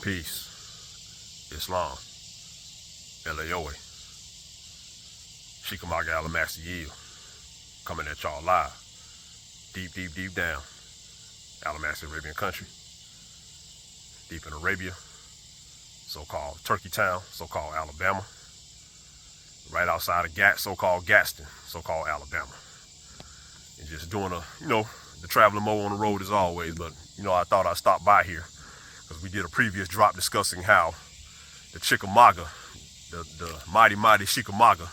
Peace. Islam. LAOA. Sheekamauga Alamassee-El. Coming at y'all live. Deep down. Alamassee Arabian country. Deep in Arabia. So-called Turkeytown. So-called Alabama. Right outside of so-called Gaston. So-called Alabama. And just doing the traveling mo on the road as always. But, I thought I'd stop by here. Because we did a previous drop discussing how the Chickamauga, the mighty Sheekamauga,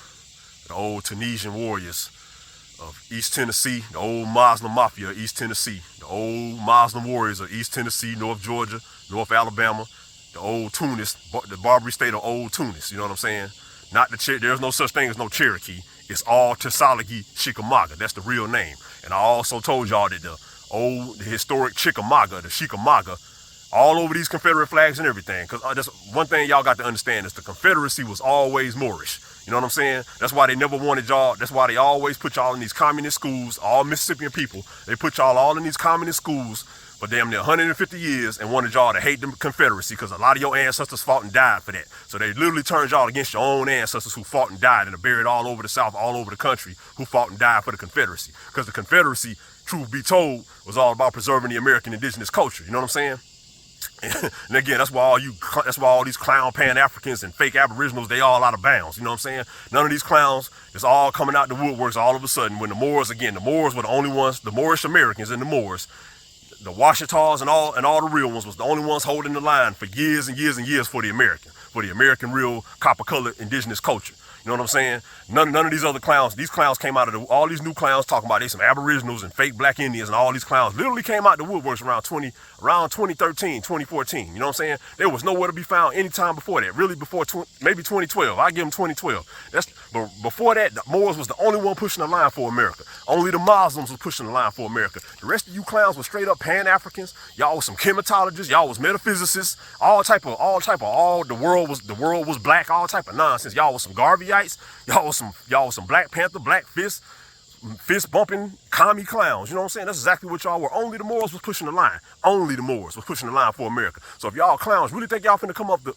the old Tunisian warriors of East Tennessee, the old Muslim mafia of East Tennessee, the old Muslim warriors of East Tennessee, North Georgia, North Alabama, the old Tunis, the Barbary state of old Tunis, you know what I'm saying? There's no such thing as no Cherokee. It's all Tesalagi Chickamauga. That's the real name. And I also told y'all that the historic Chickamauga, the Sheekamauga, all over these Confederate flags and everything. Because that's one thing y'all got to understand is the Confederacy was always Moorish. You know what I'm saying? That's why they never wanted y'all. That's why they always put y'all in these communist schools, all Mississippian people. They put y'all all in these communist schools for damn near 150 years and wanted y'all to hate the Confederacy because a lot of your ancestors fought and died for that. So they literally turned y'all against your own ancestors who fought and died and are buried all over the South, all over the country, who fought and died for the Confederacy. Because the Confederacy, truth be told, was all about preserving the American indigenous culture. You know what I'm saying? And again, that's why all these clown Pan-Africans and fake Aboriginals, they all out of bounds. You know what I'm saying? None of these clowns is all coming out the woodworks all of a sudden when the Moors were the only ones, the Moorish Americans and the Moors, the Washitars and all the real ones was the only ones holding the line for years and years and years for the American real copper-colored indigenous culture. You know what I'm saying? None of these other clowns, these clowns came out of all these new clowns talking about they some Aboriginals and fake black Indians and all these clowns literally came out the woodworks around 2013, 2014. You know what I'm saying? There was nowhere to be found any time before that. Really before maybe 2012. I give them 2012. But before that, the Moors was the only one pushing the line for America. Only the Muslims was pushing the line for America. The rest of you clowns were straight up Pan-Africans. Y'all was some chematologists. Y'all was metaphysicists. The world was black. All type of nonsense. Y'all was some Garveyites. Y'all was some Black Panther, Black Fist bumping commie clowns. You know what I'm saying? That's exactly what y'all were. Only the Moors was pushing the line. Only the Moors was pushing the line for America. So if y'all clowns really think y'all finna come out the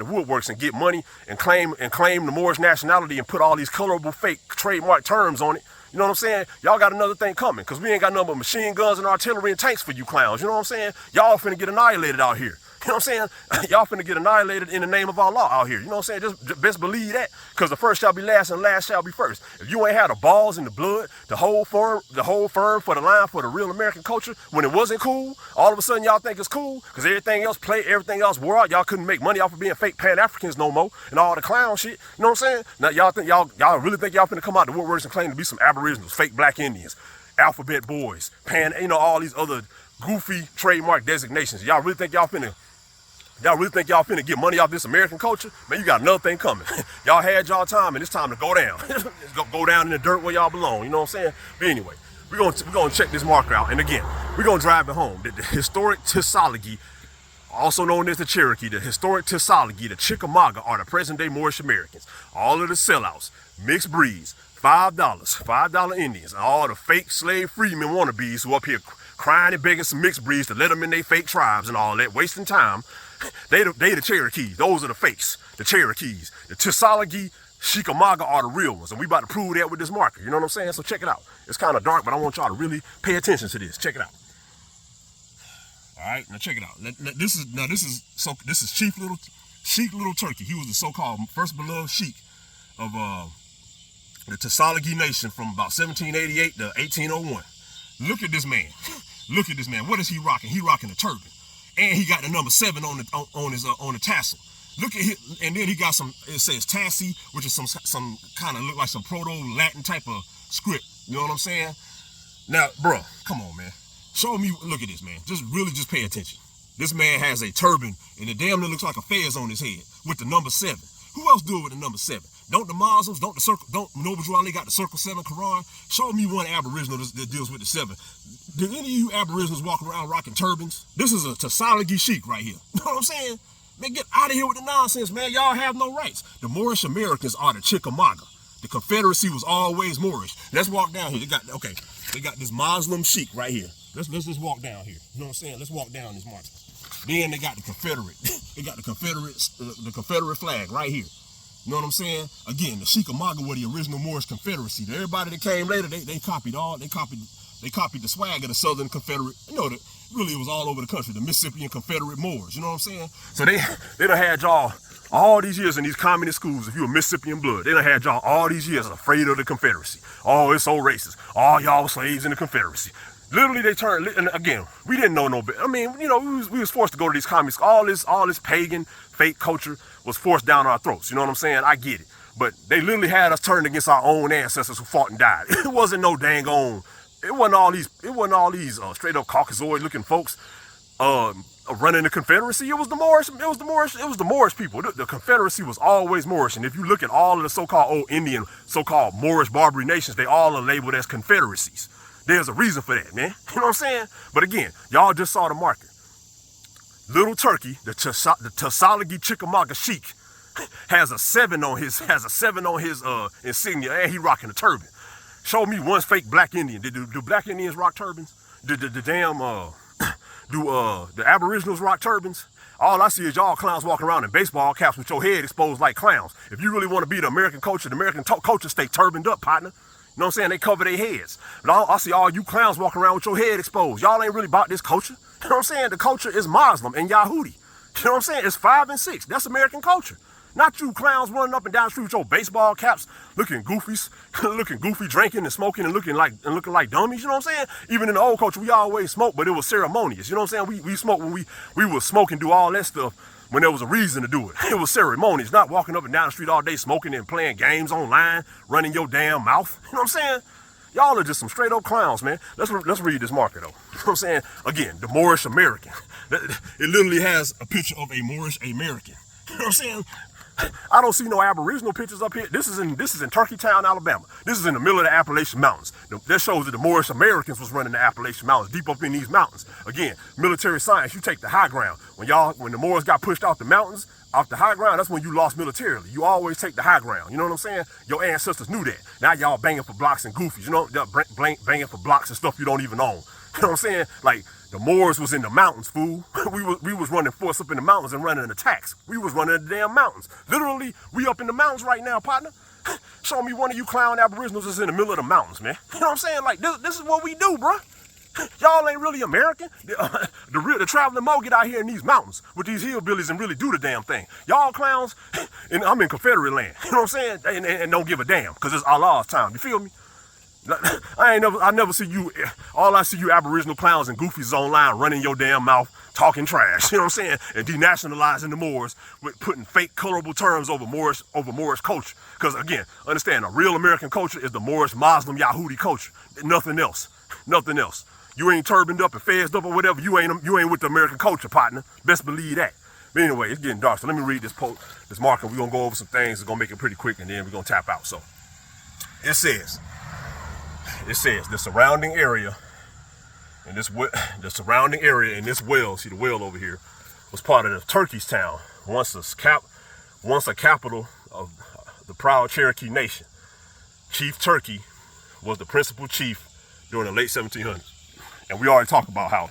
woodworks and get money and claim the Moorish nationality and put all these colorable fake trademark terms on it, you know what I'm saying? Y'all got another thing coming because we ain't got nothing but machine guns and artillery and tanks for you clowns. You know what I'm saying? Y'all finna get annihilated out here. You know what I'm saying? Y'all finna get annihilated in the name of Allah out here. You know what I'm saying? Just best believe that. Because the first shall be last and the last shall be first. If you ain't had the balls and the blood, the whole firm for the line for the real American culture, when it wasn't cool, all of a sudden y'all think it's cool because everything else wore out. Y'all couldn't make money off of being fake Pan-Africans no more and all the clown shit. You know what I'm saying? Now y'all really think y'all finna come out the woodworks and claim to be some Aboriginals, fake black Indians, alphabet boys, all these other goofy trademark designations. Y'all really think y'all finna get money off this American culture? Man, you got another thing coming. Y'all had y'all time, and it's time to go down. Go down in the dirt where y'all belong. You know what I'm saying? But anyway, we're gonna check this marker out. And again, we're gonna drive it home. The historic Tesalagi, also known as the Cherokee, the historic Tesalagi, the Chickamauga, are the present-day Moorish Americans. All of the sellouts, mixed breeds, $5 Indians, and all the fake slave freedmen wannabes who up here crying and begging some mixed breeds to let them in their fake tribes and all that, wasting time. They the Cherokees. Those are the fakes. The Cherokees. The Tesalagi Sheekamauga are the real ones. And we about to prove that with this marker. You know what I'm saying? So check it out. It's kind of dark, but I want y'all to really pay attention to this. Check it out. All right, now check it out. This is Sheik Little Turkey. He was the so-called first beloved Sheik of the Tesalagi Nation from about 1788 to 1801. Look at this man. Look at this man. What is he rocking? He rocking a turban. And he got the number 7 on the tassel. Look at him, and then he got it says Tassi, which is some kind of look like some proto-Latin type of script. You know what I'm saying? Now, bro, come on, man. Show me, look at this, man. Just pay attention. This man has a turban, and it damn near looks like a fez on his head with the number 7. Who else do it with the number 7? Don't the Muslims, don't Noble Ali got the circle 7 Quran? Show me one Aboriginal that deals with the 7. Do any of you Aboriginals walk around rocking turbans? This is a Tesalagi Sheik right here. You know what I'm saying? Man, get out of here with the nonsense, man. Y'all have no rights. The Moorish Americans are the Chickamauga. The Confederacy was always Moorish. Let's walk down here. They got this Muslim Sheik right here. Let's just walk down here. You know what I'm saying? Let's walk down this market. Then they got the Confederate. They got the Confederate flag right here. You know what I'm saying? Again, the Chickamauga were the original Moorish Confederacy. Everybody that came later, they copied the swag of the Southern Confederate. You know, really it was all over the country. The Mississippian Confederate Moors. You know what I'm saying? So they done had y'all all these years in these communist schools. If you were Mississippian blood, they done had y'all all these years afraid of the Confederacy. Oh, it's so racist. All y'all slaves in the Confederacy. Literally, they turned, and again, we didn't know no better. I mean, you know, we was forced to go to these communists. All this pagan, fake culture was forced down our throats. You know what I'm saying? I get it. But they literally had us turned against our own ancestors who fought and died. It wasn't no dang on. It wasn't all these straight up Caucasoid looking folks running the Confederacy. It was the Moorish. It was the Moorish people. The Confederacy was always Moorish. And if you look at all of the so-called old Indian, so-called Moorish Barbary nations, they all are labeled as confederacies. There's a reason for that, man. You know what I'm saying? But again, y'all just saw the marker. Little Turkey, the Tusalagi Chickamauga Sheik, has a 7 on his insignia, and he rocking a turban. Show me one fake black Indian. Do black Indians rock turbans? Do the Aboriginals rock turbans? All I see is y'all clowns walking around in baseball caps with your head exposed like clowns. If you really want to be the American culture, the American culture stay turbaned up, partner. You know what I'm saying? They cover their heads. But I see all you clowns walking around with your head exposed. Y'all ain't really about this culture. You know what I'm saying? The culture is Muslim and Yahudi. You know what I'm saying? It's 5 and 6. That's American culture. Not you clowns running up and down the street with your baseball caps, looking goofies, looking goofy, drinking and smoking and looking like dummies. You know what I'm saying? Even in the old culture, we always smoked, but it was ceremonious. You know what I'm saying? We smoked when we would smoke and do all that stuff when there was a reason to do it. It was ceremonious, not walking up and down the street all day smoking and playing games online, running your damn mouth. You know what I'm saying? Y'all are just some straight up clowns, man. Let's read this marker though. You know what I'm saying? Again, the Moorish American. It literally has a picture of a Moorish American. You know what I'm saying? I don't see no Aboriginal pictures up here. This is in Turkeytown, Alabama. This is in the middle of the Appalachian Mountains. That shows that the Moorish Americans was running the Appalachian Mountains, deep up in these mountains. Again, military science, you take the high ground. When the Moors got pushed off the mountains, off the high ground, that's when you lost militarily. You always take the high ground. You know what I'm saying? Your ancestors knew that. Now y'all banging for blocks and goofies. You know, banging for blocks and stuff you don't even own. You know what I'm saying? Like, the Moors was in the mountains, fool. We was running force up in the mountains and running attacks. We was running the damn mountains. Literally, we up in the mountains right now, partner. Show me one of you clown Aboriginals that's in the middle of the mountains, man. You know what I'm saying? Like, this is what we do, bruh. Y'all ain't really American. The traveling Mo get out here in these mountains with these hillbillies and really do the damn thing. Y'all clowns, and I'm in Confederate land. You know what I'm saying? And don't give a damn, because it's Allah's time. You feel me? I never see you. All I see you Aboriginal clowns and goofies online running your damn mouth, talking trash. You know what I'm saying? And denationalizing the Moors with putting fake colorable terms over Moorish culture. Because again, understand, a real American culture is the Moorish Muslim Yahudi culture. Nothing else. Nothing else. You ain't turbaned up and fezed up or whatever. You ain't with the American culture, partner. Best believe that. But anyway, it's getting dark, so let me read this marker. We're gonna go over some things. It's gonna make it pretty quick, and then we're gonna tap out. So it says the surrounding area in this well, see the well over here, was part of the Turkeytown, once a capital of the proud Cherokee nation. Chief Turkey was the principal chief during the late 1700s, and we already talked about how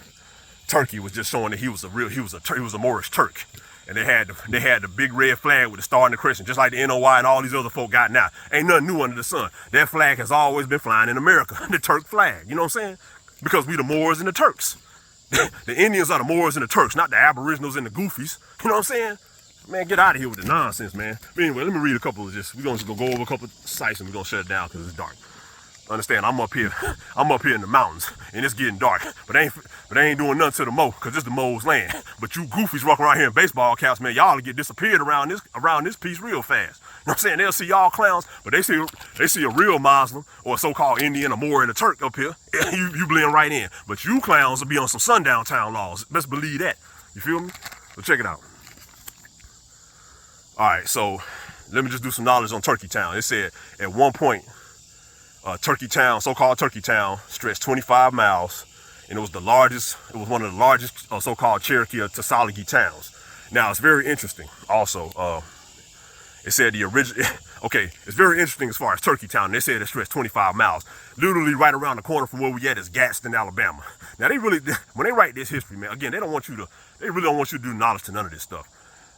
Turkey was just showing that he was a Moorish Turk. And they had the big red flag with the star and the crescent, just like the NOI and all these other folk got now. Ain't nothing new under the sun. That flag has always been flying in America, the Turk flag. You know what I'm saying? Because we the Moors and the Turks. The Indians are the Moors and the Turks, not the Aboriginals and the Goofies. You know what I'm saying? Man, get out of here with the nonsense, man. But anyway, let me read a couple of this. We're gonna go over a couple of sites and we're gonna shut it down because it's dark. Understand, I'm up here in the mountains and it's getting dark, but they ain't doing nothing to the Mo, because it's the Mo's land. But you goofies walking around here in baseball caps, man, y'all get disappeared around this piece real fast. You know what I'm saying? They'll see y'all clowns, but they see a real Muslim or a so-called Indian, a Moor, and a Turk up here. You blend right in. But you clowns will be on some sundown town laws. Best believe that. You feel me? So check it out. All right, so let me just do some knowledge on Turkeytown. It said at one point, Turkeytown, so-called Turkeytown, stretched 25 miles, and it was one of the largest so-called Cherokee or Tusalagi towns. Now, it's very interesting also. It said it's very interesting as far as Turkeytown. They said it stretched 25 miles. literally right around the corner from where we at is Gadsden, Alabama. Now they really, when they write this history, man, again, they really don't want you to do knowledge to none of this stuff.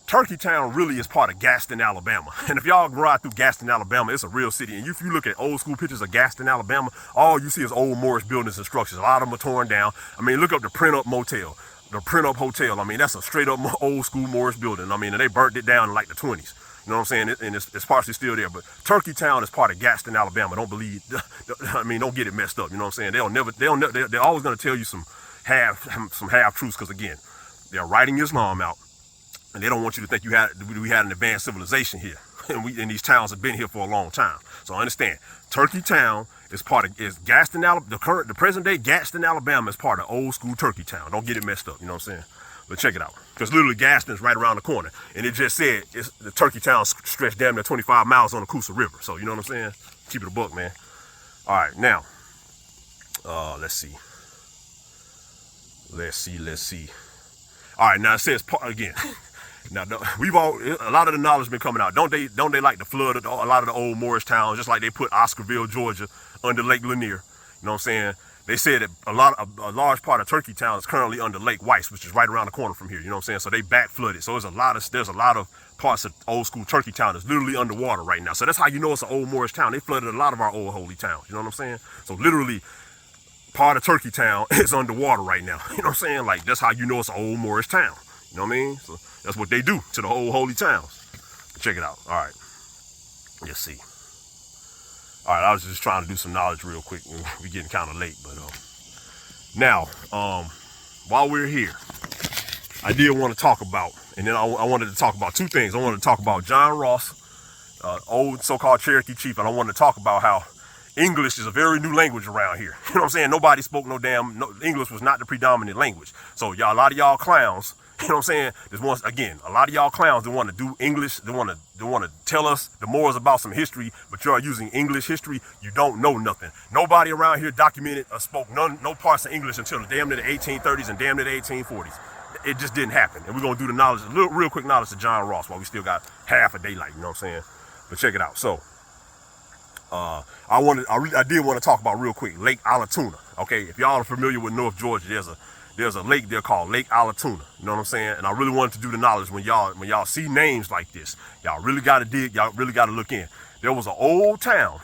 Turkeytown really is part of Gadsden, Alabama. And if y'all ride through Gadsden, Alabama, it's a real city. And if you look at old school pictures of Gadsden, Alabama, all you see is old Moorish buildings and structures. A lot of them are torn down. I mean, look up the Print Up Motel, the Print Up Hotel. I mean, that's a straight up old school Moorish building. I mean, and they burnt it down in like the 20s. You know what I'm saying? And it's partially still there. But Turkeytown is part of Gadsden, Alabama. Don't believe, I mean, don't get it messed up. You know what I'm saying? They're always going to tell you some half truths because, again, they're writing Islam out. And they don't want you to think we had an advanced civilization here. And these towns have been here for a long time. So understand, Turkeytown is Gadsden, Alabama. The present day Gadsden, Alabama is part of old school Turkeytown. Don't get it messed up, you know what I'm saying? But check it out. Because literally Gadsden's right around the corner. And it just said the Turkeytown stretched damn near 25 miles on the Coosa River. So you know what I'm saying? Keep it a buck, man. All right, now, let's see. All right, now it says, again, now, a lot of the knowledge been coming out. Don't they like to flood a lot of the old Moorish towns, just like they put Oscarville, Georgia, under Lake Lanier. You know what I'm saying? They said that a large part of Turkeytown is currently under Lake Weiss, which is right around the corner from here. You know what I'm saying? So they back flooded. So there's a lot of parts of old school Turkeytown that's literally underwater right now. So that's how you know it's an old Moorish town. They flooded a lot of our old holy towns. You know what I'm saying? So literally, part of Turkeytown is underwater right now. You know what I'm saying? Like, that's how you know it's an old Moorish town. You know what I mean? So that's what they do to the old holy towns. Check it out. All right. Let's see. All right, I was just trying to do some knowledge real quick. We're getting kind of late, but now, while we're here, I did want to talk about, and then I wanted to talk about two things. I wanted to talk about John Ross, old so-called Cherokee Chief, and I wanted to talk about how English is a very new language around here. You know what I'm saying? Nobody spoke English was not the predominant language. So a lot of y'all clowns, you know what I'm saying? There's once again, a lot of y'all clowns that want to do English, they want to tell us the morals about some history, but you're using English history. You don't know nothing. Nobody around here documented or spoke no parts of English until the damn near the 1830s and damn near the 1840s. It just didn't happen. And we're gonna do the knowledge, real quick knowledge of John Ross while we still got half a daylight. You know what I'm saying? But check it out. So, I did want to talk about real quick Lake Allatoona. Okay, if y'all are familiar with North Georgia, there's a lake there called Lake Allatoona. You know what I'm saying? And I really wanted to do the knowledge when y'all see names like this, y'all really got to dig. Y'all really got to look in. There was an old town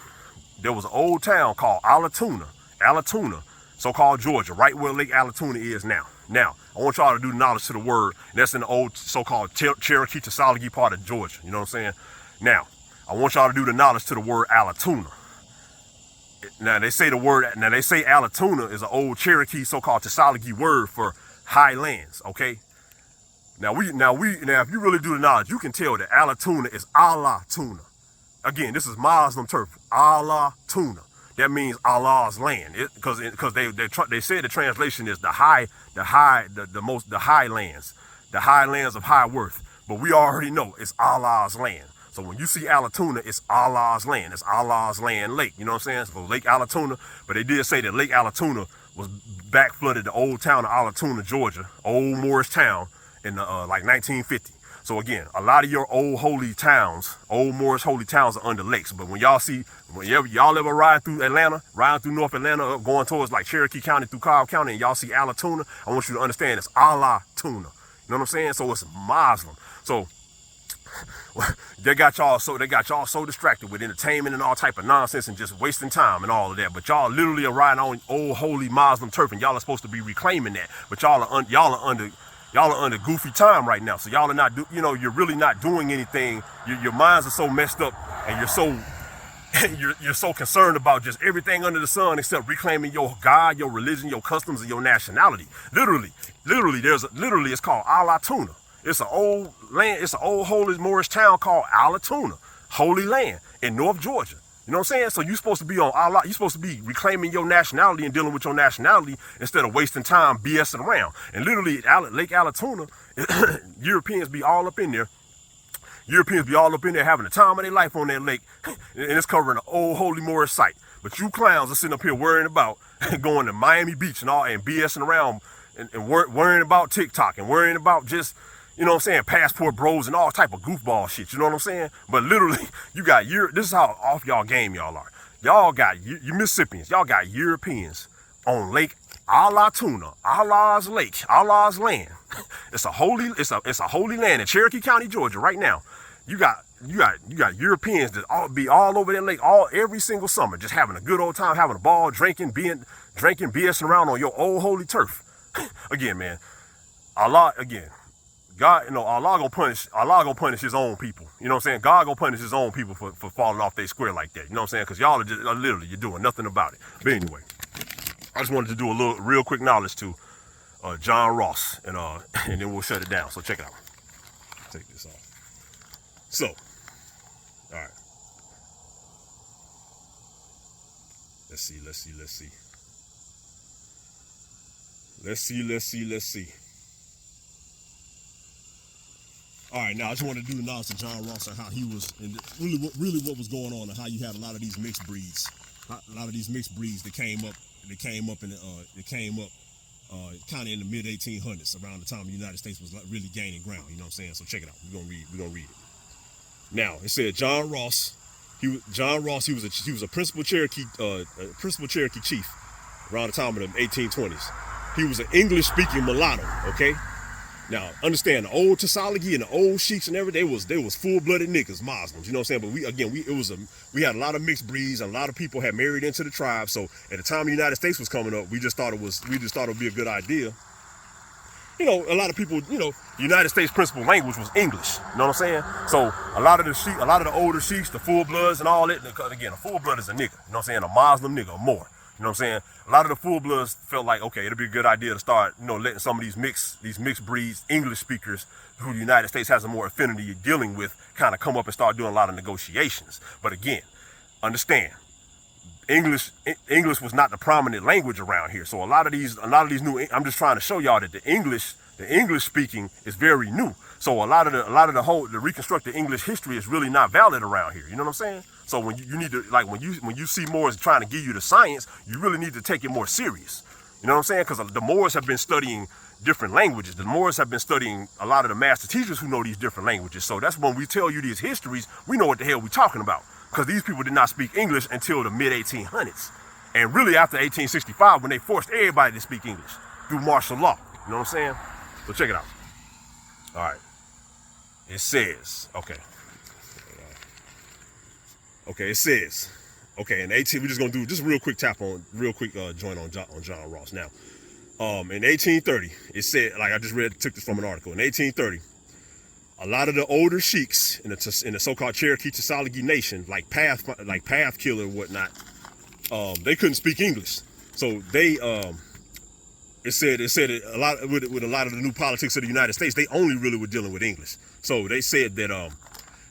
called Allatoona, so-called Georgia, right where Lake Allatoona is now. Now, I want y'all to do the knowledge to the word, and that's in the old so-called Cherokee Chief part of Georgia. You know what I'm saying? Now, I want y'all to do the knowledge to the word Allatoona. Now they say Allatoona is an old Cherokee so-called Chief word for highlands. Okay. Now if you really do the knowledge, you can tell that Allatoona is Allah-Tunnah. Again, this is Muslim turf. Allah-Tunnah. That means Allah's land. Because they said the translation is the highlands, the highlands of high worth. But we already know it's Allah's land. So when you see Allatoona, it's Allah's land. It's Allah's land lake. You know what I'm saying? So Lake Allatoona. But they did say that Lake Allatoona was back flooded the old town of Allatoona, Georgia, old Moorish town in like 1950. So again, a lot of your old holy towns, old Moorish holy towns are under lakes. But when y'all ever ride through North Atlanta, going towards like Cherokee County through Cobb County, and y'all see Allatoona, I want you to understand it's Allah-Tunnah. You know what I'm saying? So it's Muslim. So they got y'all so distracted with entertainment and all type of nonsense and just wasting time and all of that. But y'all literally are riding on old holy Muslim turf, and y'all are supposed to be reclaiming that. But y'all are under goofy time right now. So y'all are not you're really not doing anything. Your minds are so messed up, and you're so concerned about just everything under the sun except reclaiming your God, your religion, your customs, and your nationality. Literally, it's called Allah-Tunnah. It's an old land. It's an old holy Moorish town called Allatoona, holy land in North Georgia. You know what I'm saying? So you're supposed to be on Allah. You're supposed to be reclaiming your nationality and dealing with your nationality instead of wasting time BSing around. And literally, Lake Allatoona, Europeans be all up in there. Having the time of their life on that lake, and it's covering an old holy Moorish site. But you clowns are sitting up here worrying about going to Miami Beach and all and BSing around and worrying about TikTok and worrying about just, you know what I'm saying, passport bros and all type of goofball shit. You know what I'm saying? But literally, this is how off y'all game y'all are. Y'all got, you Mississippians, y'all got Europeans on Lake Allah-Tunnah, Allah's lake, Allah's land. It's a holy land in Cherokee County, Georgia, right now. You got Europeans that be all over that lake every single summer, just having a good old time, having a ball, drinking, BSing around on your old holy turf. Again, man, Allah, again, God, Allah gonna punish his own people. You know what I'm saying? God gonna punish his own people for falling off their square like that. You know what I'm saying? Because y'all are just literally, you're doing nothing about it. But anyway, I just wanted to do a little real quick knowledge to John Ross, and then we'll shut it down. So check it out. Take this off. So, all right. Let's see. All right, now I just want to do the knowledge of John Ross and how he was, and really what was going on, and how you had a lot of these mixed breeds, that came up kind of in the mid 1800s, around the time the United States was really gaining ground. You know what I'm saying? So check it out. We're gonna read it. Now it said John Ross. He was a principal Cherokee chief around the time of the 1820s. He was an English-speaking mulatto. Okay. Now, understand, the old Tasalagi and the old sheiks and everything, they was full-blooded niggas, Muslims, you know what I'm saying? But we had a lot of mixed breeds, and a lot of people had married into the tribe. So at the time the United States was coming up, we just thought it would be a good idea. You know, a lot of people, the United States principal language was English, you know what I'm saying? So a lot of the older sheiks, the full-bloods and all that, because again, a full-blood is a nigga, you know what I'm saying? A Muslim nigga or more. You know what I'm saying? A lot of the full-bloods felt like, okay, it'll be a good idea to start, letting some of these mixed breeds, English speakers, who the United States has a more affinity dealing with, kind of come up and start doing a lot of negotiations. But again, understand, English was not the prominent language around here. So a lot of these new, I'm just trying to show y'all that the English speaking is very new. So a lot of the reconstructed English history is really not valid around here. You know what I'm saying? So when you need to, like, when you see Moors trying to give you the science, you really need to take it more serious. You know what I'm saying? Because the Moors have been studying different languages. The Moors have been studying a lot of the master teachers who know these different languages. So that's when we tell you these histories, we know what the hell we're talking about. Because these people did not speak English until the mid-1800s. And really after 1865, when they forced everybody to speak English through martial law. You know what I'm saying? So check it out. All right. It says, it says, in 18, we're just gonna do just real quick joint on John Ross. Now, in 1830, it said, like I just took this from an article. In 1830, a lot of the older sheiks in the so-called Cherokee Tasalagi Nation, like Path Killer and whatnot, they couldn't speak English. So they, it said a lot with a lot of the new politics of the United States, they only really were dealing with English. So they said that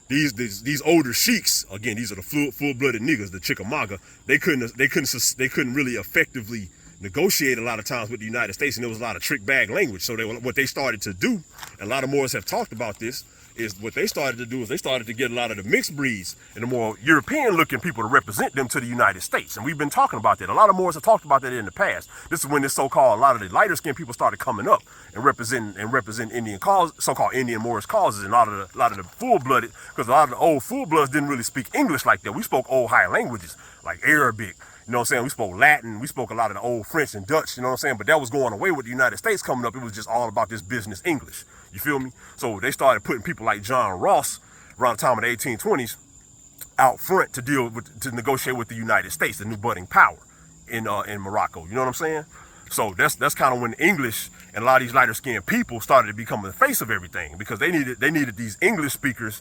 these older sheiks, again, these are the full-blooded niggas, the Chickamauga, they couldn't really effectively negotiate a lot of times with the United States, and there was a lot of trick bag language. So what they started to do, and a lot of Moors have talked about this, is what they started to do is they started to get a lot of the mixed breeds and the more European-looking people to represent them to the United States. And we've been talking about that. A lot of Moors have talked about that in the past. This is when this so-called, a lot of the lighter-skinned people started coming up and represent Indian cause, so-called Indian Moorish causes, and a lot of the full-blooded, because a lot of the old full-bloods didn't really speak English like that. We spoke old high languages like Arabic. You know what I'm saying? We spoke Latin. We spoke a lot of the old French and Dutch, you know what I'm saying? But that was going away with the United States coming up. It was just all about this business English. You feel me? So they started putting people like John Ross around the time of the 1820s out front to negotiate with the United States, the new budding power in Morocco. You know what I'm saying? So that's kind of when English and a lot of these lighter skinned people started to become the face of everything, because they needed these English speakers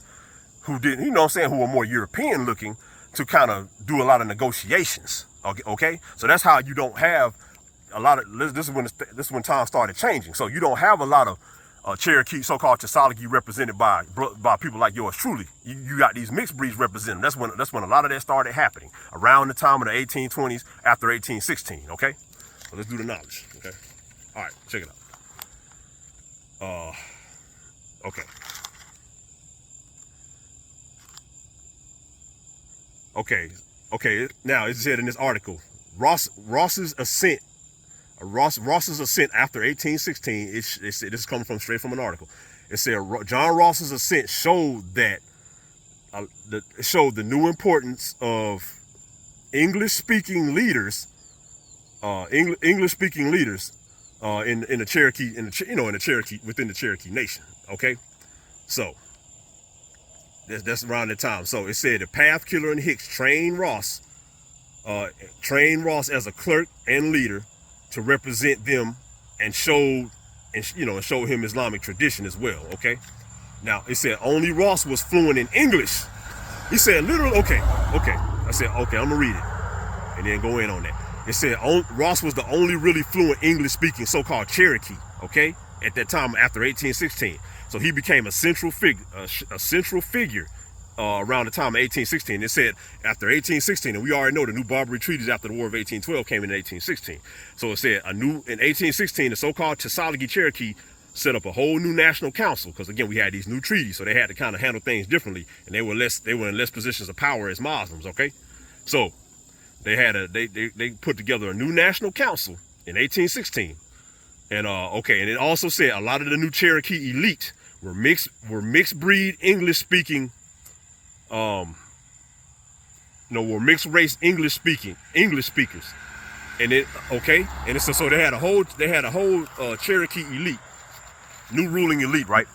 who didn't, you know what I'm saying, who were more European looking to kind of do a lot of negotiations. Okay, so that's how you don't have a lot of this is when times started changing. So you don't have a lot of Cherokee, so-called Tasalagi, represented by people like yours truly. You got these mixed breeds represented. That's when a lot of that started happening around the time of the 1820s, after 1816. Okay, so let's do the knowledge. Okay, all right, check it out. Okay. Now it said in this article, Ross's ascent after 1816. This is coming straight from an article. It said John Ross's ascent showed that the new importance of English-speaking leaders, English-speaking leaders in the Cherokee, in the Cherokee, within the Cherokee Nation. Okay, so that's around the time. So it said the Path Killer and Hicks trained Ross as a clerk and leader to represent them and showed him Islamic tradition as well. Okay, now it said only Ross was fluent in English. He said literally, okay. I said, okay, I'm gonna read it and then go in on that. It said Ross was the only really fluent English-speaking so-called Cherokee, okay, at that time after 1816. So he became a central figure around the time of 1816. It said after 1816, and we already know the new Barbary treaties after the War of 1812 came in 1816. So it said in 1816, the so-called Chickamauga Cherokee set up a whole new national council, because again we had these new treaties, so they had to kind of handle things differently, and they were in less positions of power as Muslims. Okay, so they put together a new national council in 1816, and and it also said a lot of the new Cherokee elite were mixed breed English speaking, were mixed race English speakers, and so they had a whole Cherokee elite. New ruling elite, right?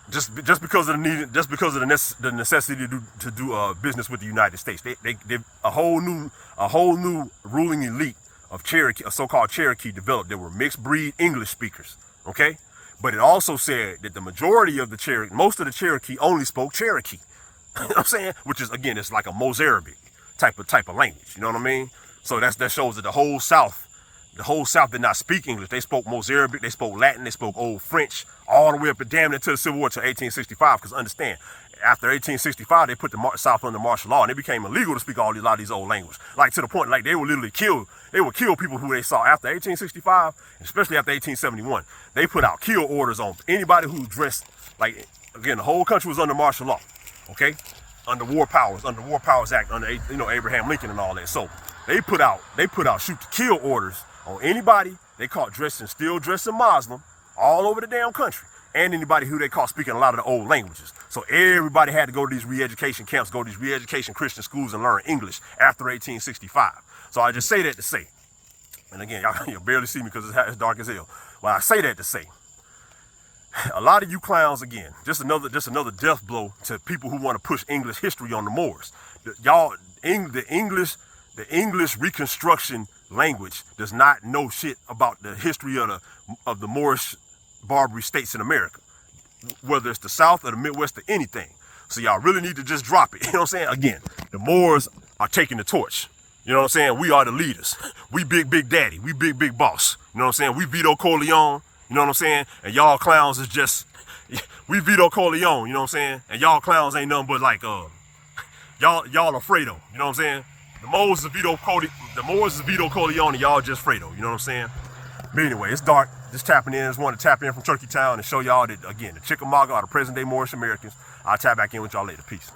Just because of the necessity to do business with the United States, they a whole new ruling elite of Cherokee, a so-called Cherokee, developed. They were mixed breed English speakers, okay? But it also said that the majority of the Cherokee, most of the Cherokee, only spoke Cherokee. You know what I'm saying? Which is, again, it's like a Mozarabic type of language. You know what I mean? So that shows that the whole South did not speak English. They spoke Mozarabic, they spoke Latin, they spoke Old French, all the way up to damn near to the Civil War to 1865. Because understand, after 1865, they put the South under martial law, and it became illegal to speak a lot of these old languages. Like to the point, like they would literally kill people who they saw after 1865, especially after 1871. They put out kill orders on anybody who dressed like, again, the whole country was under martial law, okay, under War Powers Act, under Abraham Lincoln and all that. So they put out shoot to kill orders on anybody they caught still dressing Muslim all over the damn country, and anybody who they caught speaking a lot of the old languages. So everybody had to go to these re-education camps, go to these re-education Christian schools and learn English after 1865. So I just say that to say, and again, y'all barely see me because it's dark as hell. Well, I say that to say, a lot of you clowns, again, just another death blow to people who want to push English history on the Moors. The English Reconstruction language does not know shit about the history of the Moorish Barbary states in America, whether it's the South or the Midwest or anything. So y'all really need to just drop it. You know what I'm saying? Again, the Moors are taking the torch. You know what I'm saying? We are the leaders. We big daddy. We big boss. You know what I'm saying? We Vito Corleone. You know what I'm saying? And y'all clowns is just, we Vito Corleone. You know what I'm saying? And y'all clowns ain't nothing but like y'all Fredo. You know what I'm saying? The Moors is Vito Corleone, and y'all just Fredo. You know what I'm saying? But anyway, it's dark. Just tapping in. Just want to tap in from Turkeytown and show y'all that, again, the Chickamauga are the present-day Moorish Americans. I'll tap back in with y'all later. Peace.